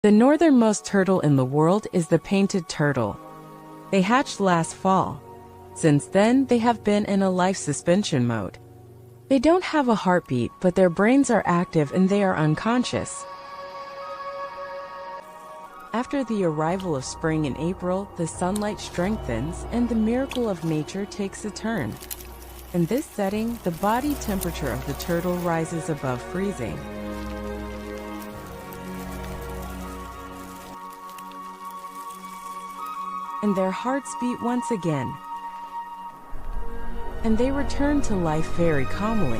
The northernmost turtle in the world is the painted turtle. They hatched last fall. Since then, they have been in a life suspension mode. They don't have a heartbeat, but their brains are active and they are unconscious. After the arrival of spring in April, the sunlight strengthens and the miracle of nature takes a turn. In this setting, the body temperature of the turtle rises above freezing. And their hearts beat once again. And they return to life very calmly.